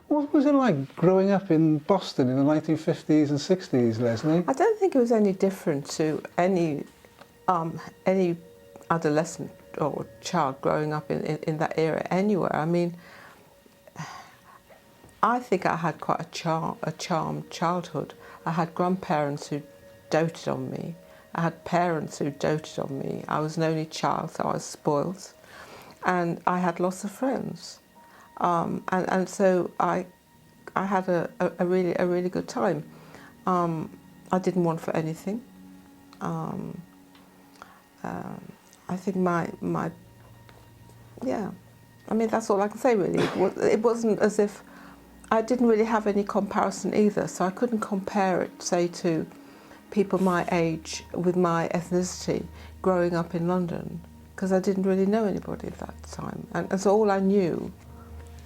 What was it like growing up in Boston in the 1950s and 60s, Lesley? I don't think it was any different to any adolescent or child growing up in that era anywhere. I mean, I think I had quite a charmed childhood. I had grandparents who doted on me. I had parents who doted on me. I was an only child, so I was spoiled. And I had lots of friends. And so I had a really good time. I didn't want for anything. I think yeah, I mean, that's all I can say really. It wasn't as if, I didn't really have any comparison either, so I couldn't compare it, say, to people my age with my ethnicity growing up in London, because I didn't really know anybody at that time. And so all I knew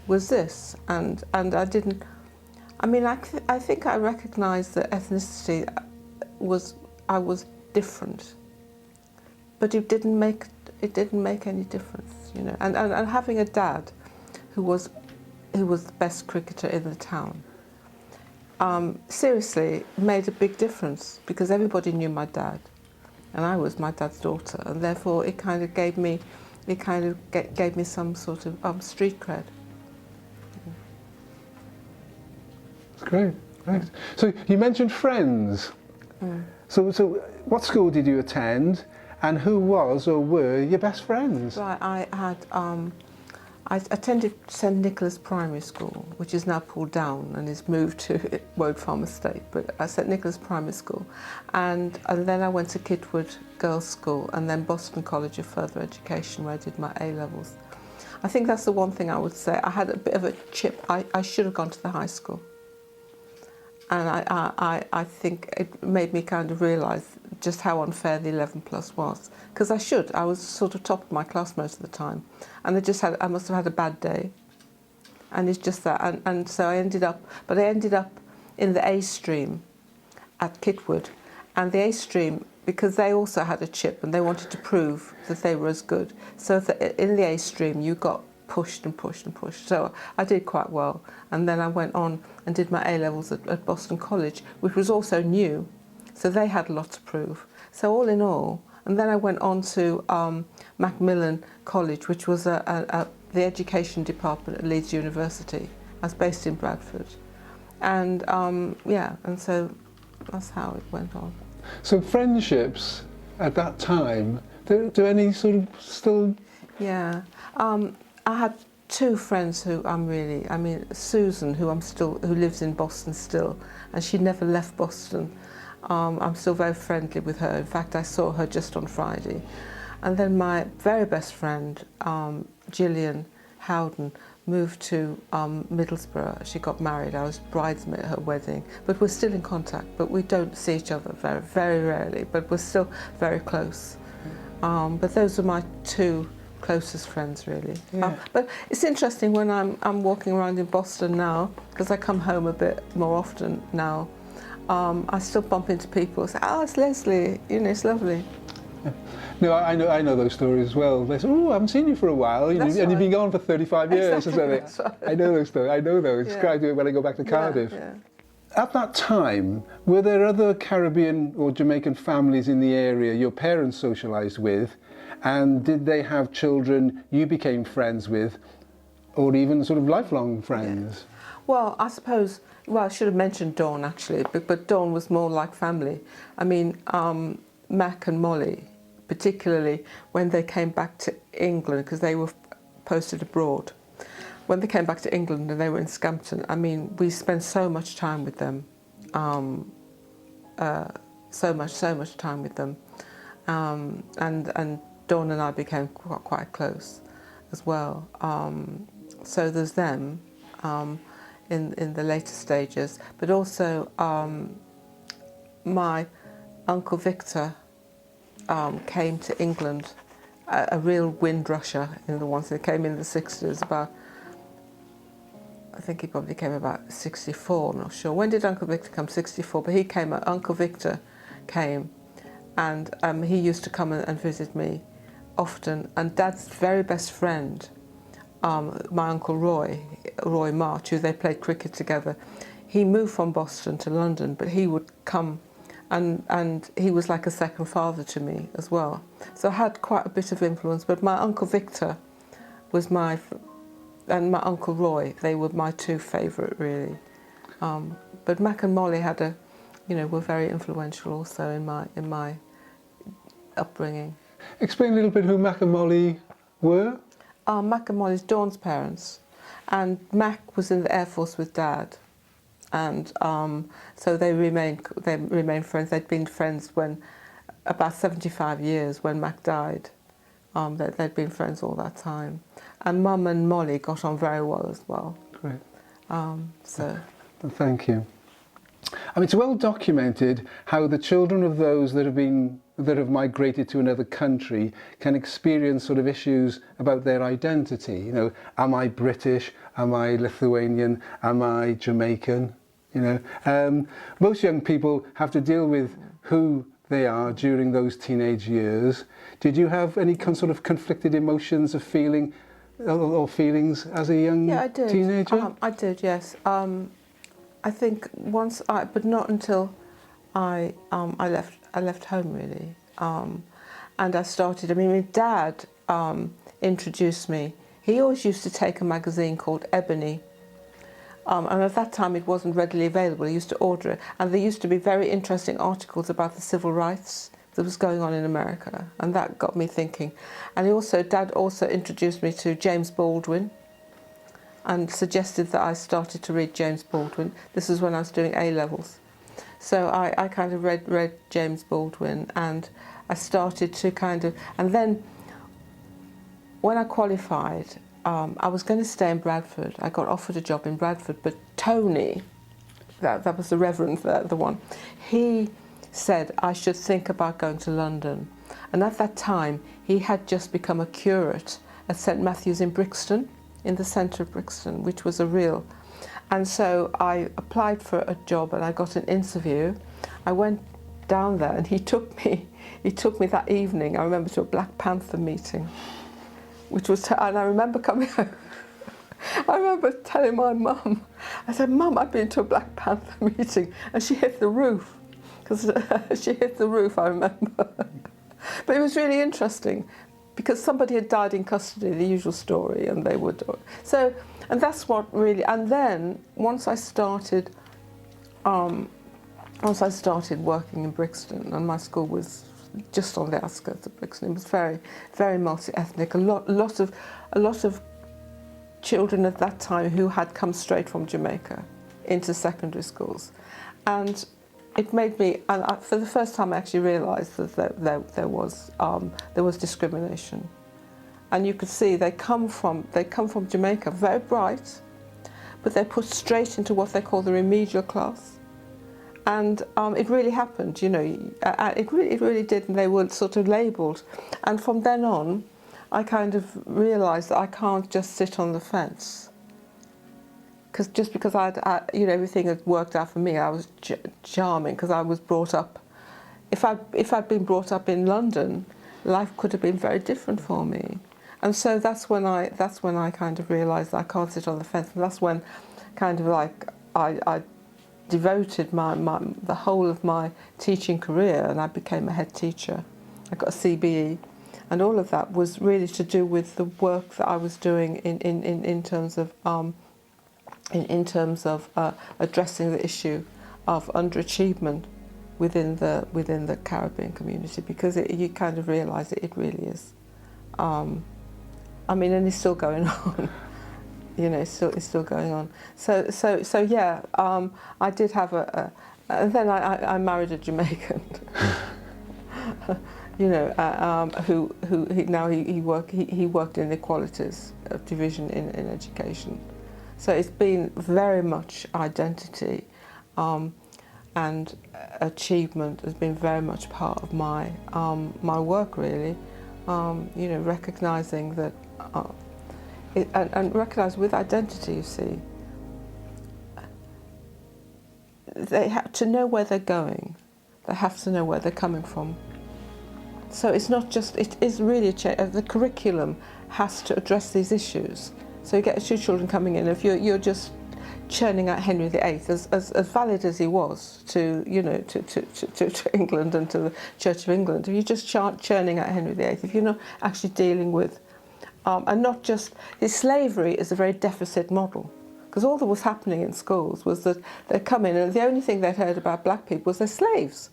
was this, and I didn't, I mean, I think I recognised that ethnicity I was different, but it didn't make any difference, you know. And having a dad who was the best cricketer in the town, seriously made a big difference, because everybody knew my dad, and I was my dad's daughter, and therefore it kind of gave me some sort of street cred. Great, great. So you mentioned friends. So what school did you attend, and who was or were your best friends? Right, I attended St Nicholas Primary School, which is now pulled down and is moved to Woad Farm Estate, but St Nicholas Primary School. And then I went to Kitwood Girls' School, and then Boston College of Further Education, where I did my A-levels. I think that's the one thing I would say. I had a bit of a chip. I should have gone to the high school. And I think it made me kind of realise just how unfair the 11 plus was. Because I was sort of top of my class most of the time. And I must have had a bad day. And it's just that. And so I ended up in the A stream at Kitwood. And the A stream, because they also had a chip and they wanted to prove that they were as good. So in the A stream you got pushed and pushed and pushed. So I did quite well. And then I went on and did my A-levels at Boston College, which was also new. So they had a lot to prove. So all in all, and then I went on to Macmillan College, which was the education department at Leeds University. I was based in Bradford. And yeah, and so that's how it went on. So friendships at that time, do any sort of still? Yeah. I had two friends who Susan, who lives in Boston still, and she never left Boston. I'm still very friendly with her. In fact, I saw her just on Friday. And then my very best friend, Gillian Howden, moved to Middlesbrough. She got married. I was bridesmaid at her wedding. But we're still in contact, but we don't see each other very, very rarely, but we're still very close. But those are my two closest friends, really. Yeah. But it's interesting when I'm walking around in Boston now, because I come home a bit more often now. I still bump into people and say, "Oh, it's Lesley. You know, it's lovely." Yeah. No, I know those stories as well. They say, "Oh, I haven't seen you for a while, and you've been gone for 35 years." Exactly, or something. Right. I know those stories. I know those. Yeah. I do it when I go back to Cardiff. Yeah. At that time, were there other Caribbean or Jamaican families in the area your parents socialised with? And did they have children you became friends with, or even sort of lifelong friends? Yeah. Well, I suppose, I should have mentioned Dawn actually, but Dawn was more like family. I mean, Mac and Molly, particularly when they came back to England, because they were posted abroad. When they came back to England and they were in Scampton, I mean, we spent so much time with them, so much time with them, and Dawn and I became quite close as well. So there's them in the later stages, but also my Uncle Victor came to England, a real wind rusher in the ones that came in the 60s, I think he probably came about 64, I'm not sure. When did Uncle Victor come? 64, but he came, Uncle Victor came, and he used to come and visit me often. And Dad's very best friend my uncle Roy March, who they played cricket together, he moved from Boston to London, but he would come, and he was like a second father to me as well. So I had quite a bit of influence, but my Uncle Victor was and my Uncle Roy, they were my two favourite really. But Mac and Molly were very influential also in my upbringing. Explain a little bit who Mac and Molly were. Mac and Molly's Dawn's parents, and Mac was in the Air Force with Dad, and so they remained friends. They'd been friends when about 75 years when Mac died. They'd been friends all that time, and Mum and Molly got on very well as well. Great. So. Thank you. I mean, it's well documented how the children of those that have migrated to another country can experience sort of issues about their identity. You know, am I British? Am I Lithuanian? Am I Jamaican? You know, most young people have to deal with who they are during those teenage years. Did you have any sort of conflicted emotions of feeling or feelings as a young teenager? I did, yes. I think once, but not until I left home really, and I started. I mean, my dad introduced me. He always used to take a magazine called Ebony, and at that time it wasn't readily available. He used to order it, and there used to be very interesting articles about the civil rights that was going on in America, and that got me thinking. And Dad also introduced me to James Baldwin, and suggested that I started to read James Baldwin. This was when I was doing A-levels. So I kind of read James Baldwin, and I started to and then when I qualified, I was going to stay in Bradford. I got offered a job in Bradford, but Tony, that was the Reverend, the one, he said I should think about going to London. And at that time, he had just become a curate at St Matthew's in Brixton, in the centre of Brixton, which was a real. And so I applied for a job and I got an interview. I went down there and he took me that evening, I remember, to a Black Panther meeting, which was, and I remember coming home. I remember telling my mum, I said, Mum, I've been to a Black Panther meeting, and she hit the roof, because she hit the roof, I remember. But it was really interesting, because somebody had died in custody, the usual story, and they would. So, and that's what really, and then once I started working in Brixton, and my school was just on the outskirts of Brixton, it was very, very multi-ethnic, a lot of children at that time who had come straight from Jamaica into secondary schools. And it made me, and for the first time I actually realised that there was discrimination. And you could see they come from Jamaica, very bright, but they're put straight into what they call the remedial class. And it really happened, you know, it really did, and they were sort of labelled. And from then on, I kind of realised that I can't just sit on the fence. Just because everything had worked out for me, I was charming, because I was brought up. If I'd been brought up in London, life could have been very different for me. And so that's when I kind of realised that I can't sit on the fence. And that's when, kind of like, I devoted the whole of my teaching career, and I became a head teacher. I got a CBE. And all of that was really to do with the work that I was doing in terms of addressing the issue of underachievement within the Caribbean community, because you kind of realise it really is. I mean, and it's still going on. You know, it's still going on. So yeah, I did have and then I married a Jamaican. You know, who he worked in equalities division in education. So it's been very much identity, and achievement has been very much part of my my work really. You know, recognising that, and recognise with identity, you see, they have to know where they're going. They have to know where they're coming from. So it's not just, it is really a change. The curriculum has to address these issues. So you get 2 children coming in. If you're just churning out Henry VIII, as valid as he was to, you know, to England and to the Church of England, if you're just churning out Henry VIII, if you're not actually dealing with, and not just, slavery is a very deficit model, because all that was happening in schools was that they'd come in and the only thing they'd heard about black people was they're slaves.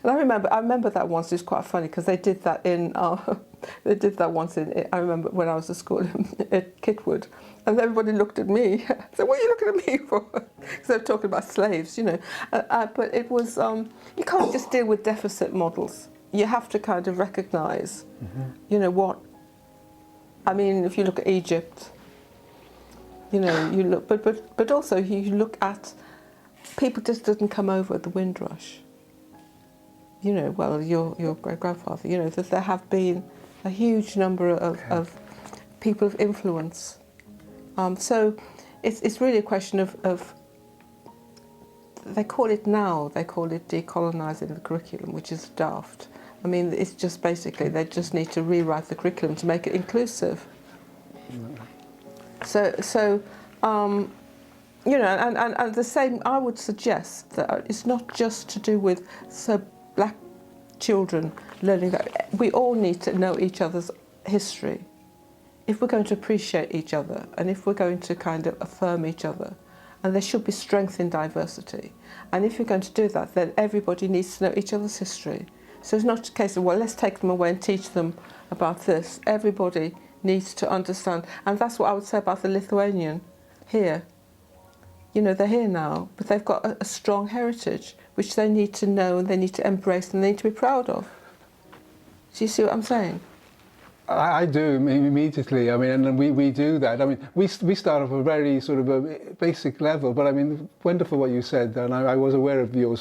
And I remember that once. It was quite funny because they did that in, they did that once in, I remember when I was at school at Kitwood, and everybody looked at me. I said, "What are you looking at me for?" Because they were talking about slaves, you know. But it was, you can't just deal with deficit models. You have to kind of recognise, you know, what, I mean, if you look at Egypt, you know, you look, but also you look at, people just didn't come over at the Windrush. You know, well, your great-grandfather, you know, that there have been a huge number of people of influence. So it's really a question of, they call it decolonising the curriculum, which is daft. I mean, it's just basically, they just need to rewrite the curriculum to make it inclusive. So you know, and the same, I would suggest that it's not just to do with black children learning that. We all need to know each other's history if we're going to appreciate each other and if we're going to kind of affirm each other. And there should be strength in diversity. And if you're going to do that, then everybody needs to know each other's history. So it's not a case of, well, let's take them away and teach them about this. Everybody needs to understand. And that's what I would say about the Lithuanian here. You know, they're here now, but they've got a strong heritage, which they need to know and they need to embrace and they need to be proud of. Do you see what I'm saying? I do immediately. I mean, and we do that. I mean, we start off a very sort of a basic level, but I mean, wonderful what you said, and I was aware of your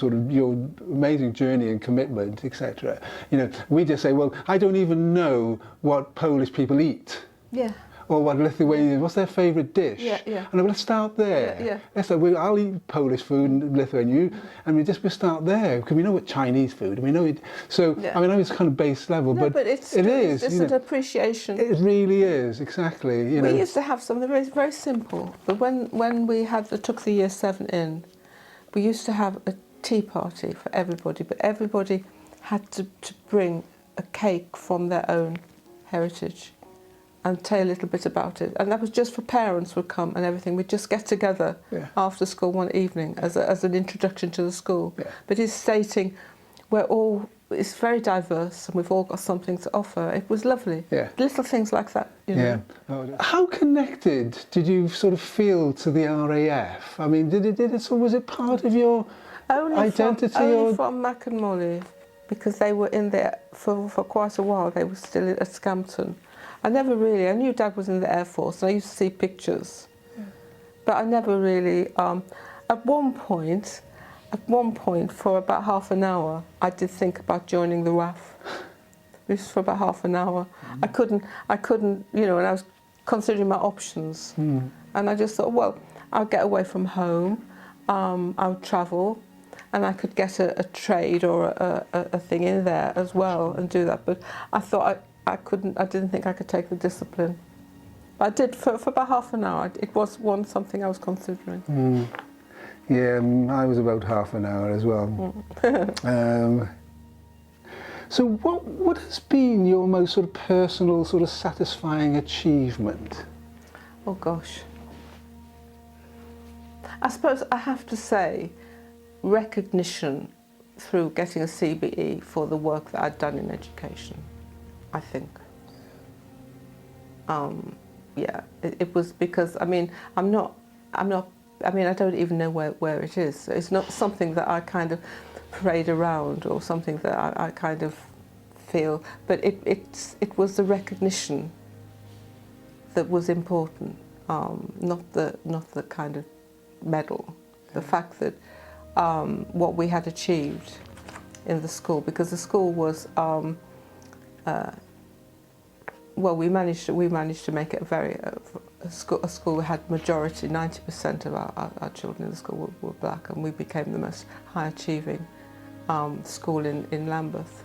amazing journey and commitment, etc. You know, we just say, well, I don't even know what Polish people eat. Yeah. Or what Lithuanians, what's their favourite dish? Yeah, yeah. And let's start there. Yeah, yeah. I'll eat Polish food and Lithuanian, and we start there, because we know what Chinese food, and we know it. So, yeah. I mean, I know it's kind of base level, no, but it's an appreciation. It really is, exactly. You know. We used to have something very, very simple, but when we took the year 7 in, we used to have a tea party for everybody, but everybody had to bring a cake from their own heritage and tell a little bit about it. And that was just for parents would come and everything. We'd just get together after school one evening as an introduction to the school. Yeah. But it's stating it's very diverse and we've all got something to offer. It was lovely. Yeah. Little things like that, you know. Yeah. How connected did you sort of feel to the RAF? I mean, was it part of your identity? Only from Mac and Molly, because they were in there for quite a while. They were still at Scampton. I knew Dad was in the Air Force and I used to see pictures, but I never really, at one point, for about half an hour, I did think about joining the RAF. Just for about half an hour. I couldn't, you know, and I was considering my options. And I just thought, well, I'll get away from home, I'll travel, and I could get a trade or a thing in there as well and do that. But I thought I didn't think I could take the discipline. But I did for about half an hour. It was something I was considering. Yeah, I was about half an hour as well. So what has been your most sort of personal, sort of satisfying achievement? Oh gosh. I suppose I have to say recognition through getting a CBE for the work that I'd done in education. I think. Yeah, it was because, I mean, I don't even know where it is. So it's not something that I kind of parade around or something that I kind of feel, but it was the recognition that was important, not the kind of medal. The fact that what we had achieved in the school, because the school was well, we managed to make it a school that had majority, 90% of our children in the school were black, and we became the most high achieving school in Lambeth.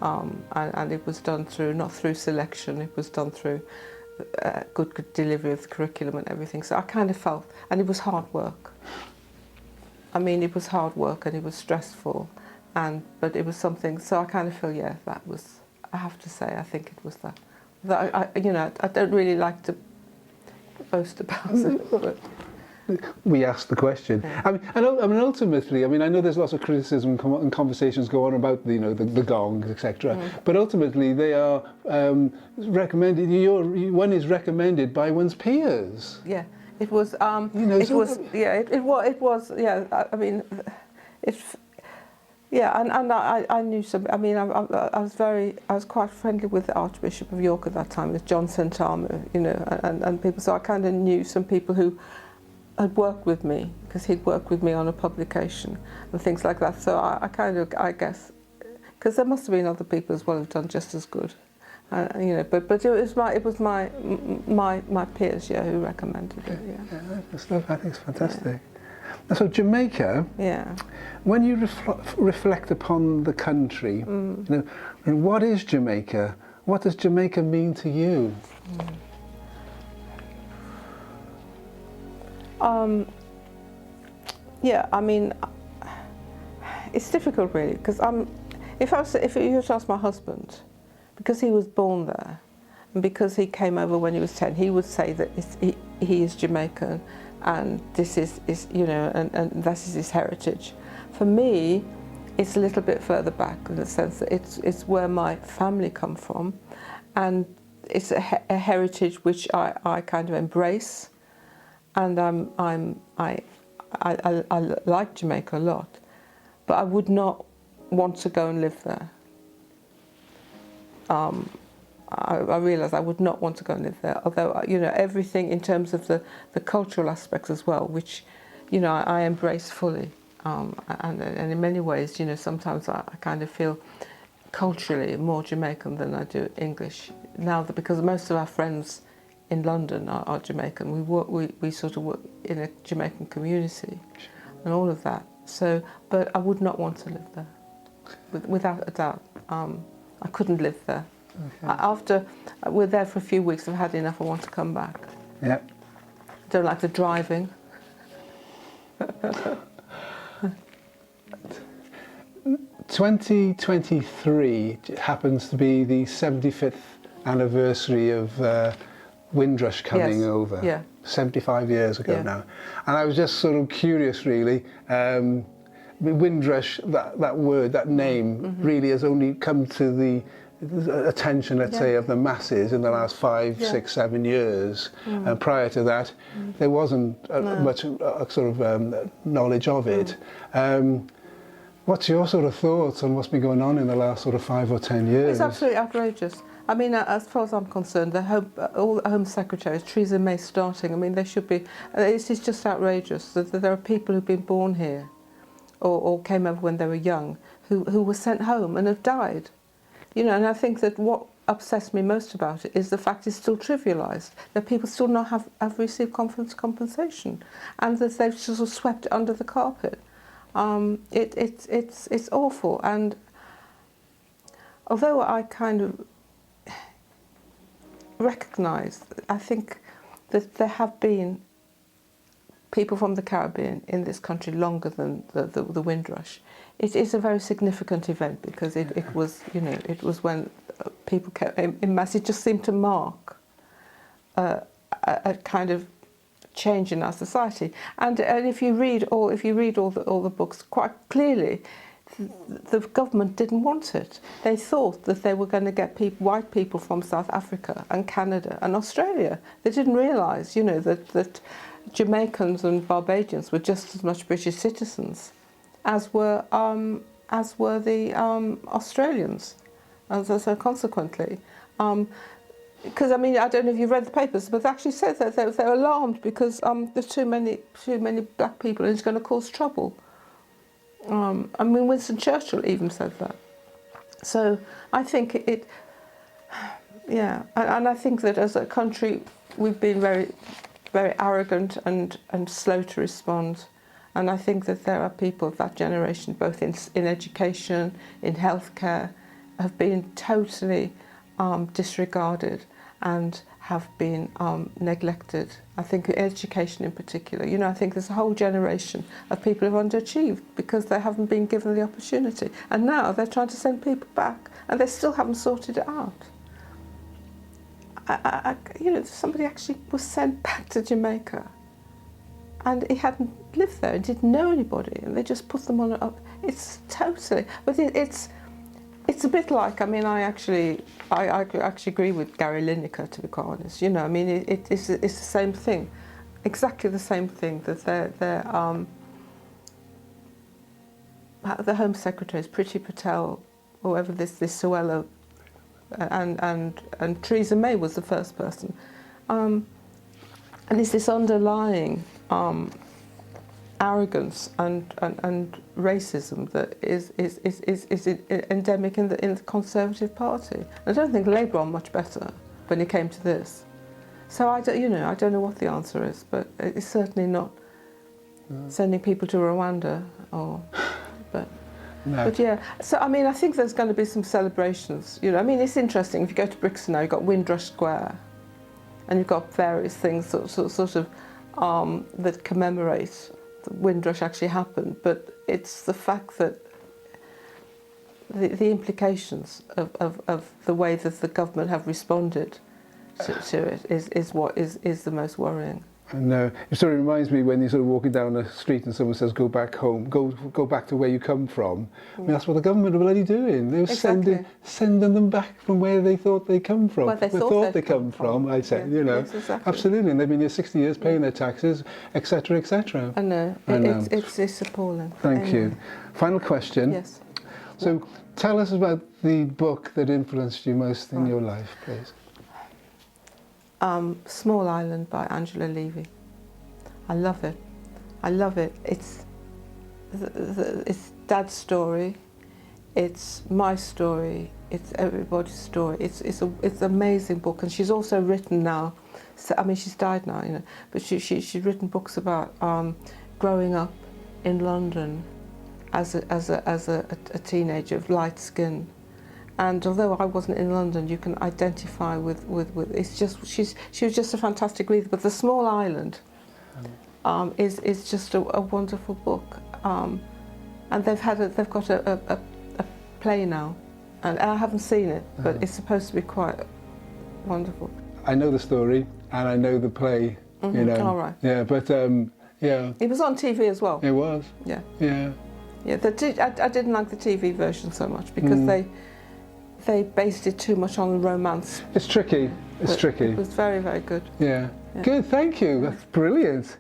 And it was done not through selection, it was done through good delivery of the curriculum and everything. So I kind of felt, and it was hard work. I mean, it was hard work and it was stressful, but it was something. So I kind of feel, yeah, that was. I have to say, I think it was that. I don't really like to boast about it, but. We asked the question. Yeah. I mean, ultimately, I know there's lots of criticism and conversations go on about the gongs, etc. But ultimately, they are recommended. One is recommended by one's peers. Yeah, it was. It was. Yeah, it was. Yeah, I mean, it's. Yeah, and I knew some. I mean, I was quite friendly with the Archbishop of York at that time, with John St. Armour, and people. So I kind of knew some people who had worked with me, because he'd worked with me on a publication and things like that. So I guess, because there must have been other people as well who've done just as good, but it was my peers, yeah, who recommended it. Yeah, that stuff I think is fantastic. Yeah. So Jamaica. Yeah. When you reflect upon the country, what is Jamaica? What does Jamaica mean to you? Yeah, I mean, it's difficult really, because if you were to ask my husband, because he was born there, and because he came over when he was 10, he would say that he is Jamaican, and this is and this is his heritage. For me, it's a little bit further back, in the sense that it's where my family come from, and it's a heritage which I kind of embrace. And I like Jamaica a lot, but I would not want to go and live there. I realise I would not want to go and live there. Although everything in terms of the cultural aspects as well, which I embrace fully, and in many ways sometimes I kind of feel culturally more Jamaican than I do English now, because most of our friends in London are Jamaican. We sort of work in a Jamaican community and all of that. So, but I would not want to live there, without a doubt. I couldn't live there. Okay. After we're there for a few weeks, I've had enough. I want to come back. Yeah. I don't like the driving. 2023 happens to be the 75th anniversary of Windrush coming over. Yeah. 75 years ago now. And I was just sort of curious, really. Windrush, that word, that name, really has only come to the attention, let's say, of the masses in the last 5, 6, 7 years. And prior to that, there wasn't much sort of knowledge of it. What's your sort of thoughts on what's been going on in the last sort of 5 or 10 years? It's absolutely outrageous. I mean, as far as I'm concerned, all the Home Secretaries, Theresa May starting, I mean, they should be, it's just outrageous that there are people who've been born here or came over when they were young who were sent home and have died. And I think that what upsets me most about it is the fact it's still trivialised, that people still not have received compensation, and that they've sort of swept it under the carpet. It's awful, and although I kind of recognise, I think that there have been people from the Caribbean in this country longer than the Windrush. It is a very significant event, because it was when people came in mass. It just seemed to mark a kind of change in our society. And if you read all the books, quite clearly, the government didn't want it. They thought that they were going to get white people from South Africa and Canada and Australia. They didn't realise, that Jamaicans and Barbadians were just as much British citizens as were the Australians. And so consequently, because I mean, I don't know if you've read the papers, but they actually said that they're alarmed because there's too many black people and it's going to cause trouble. I mean, Winston Churchill even said that. So I think and I think that as a country we've been very, very arrogant and slow to respond. And I think that there are people of that generation, both in education, in healthcare, have been totally disregarded and have been neglected. I think education in particular. You know, I think there's a whole generation of people who've underachieved because they haven't been given the opportunity. And now they're trying to send people back and they still haven't sorted it out. You know, somebody actually was sent back to Jamaica and he hadn't lived there and didn't know anybody, and they just put them on a... It's totally... But it's a bit like, I mean, I actually agree with Gary Lineker, to be quite honest. You know, I mean, it's the same thing, exactly the same thing, that the Home Secretary is Priti Patel, whoever this Suella, and Theresa May was the first person. And it's this underlying arrogance and racism that is endemic in the Conservative Party. I don't think Labour are much better when it came to this. So I don't know what the answer is, but it's certainly not sending people to Rwanda But yeah, so I mean, I think there's going to be some celebrations. You know, I mean, it's interesting. If you go to Brixton now, you've got Windrush Square, and you've got various things sort of that commemorate that Windrush actually happened. But it's the fact that the implications of the way that the government have responded to it is what is the most worrying. And it sort of reminds me when you're sort of walking down the street and someone says, "Go back home, go back to where you come from." I mean, that's what the government are bloody doing. They were sending them back from where they thought they come from. Where they thought they come from. I'd say, yeah, you know, yes, exactly. Absolutely. And they've been here 60 years paying their taxes, etc., etc. I know. It's appalling. Thank you. Final question. Yes. So, tell us about the book that influenced you most in your life, please. Small Island by Angela Levy. I love it. I love it. It's Dad's story. It's my story. It's everybody's story. It's an amazing book, and she's also written now. So, I mean, she's died now, you know, but she's written books about growing up in London as a teenager of light skin. And although I wasn't in London, you can identify with it's just she was just a fantastic reader. But The Small Island is just a wonderful book, and they've got a play now, and I haven't seen it, but it's supposed to be quite wonderful. I know the story and I know the play. Mm-hmm. You know. All right. Yeah, but yeah. It was on TV as well. It was. Yeah. Yeah. Yeah. I didn't like the TV version so much because they based it too much on romance. It's tricky. It's tricky. It was very, very good. Yeah. Yeah. Good, thank you. That's brilliant.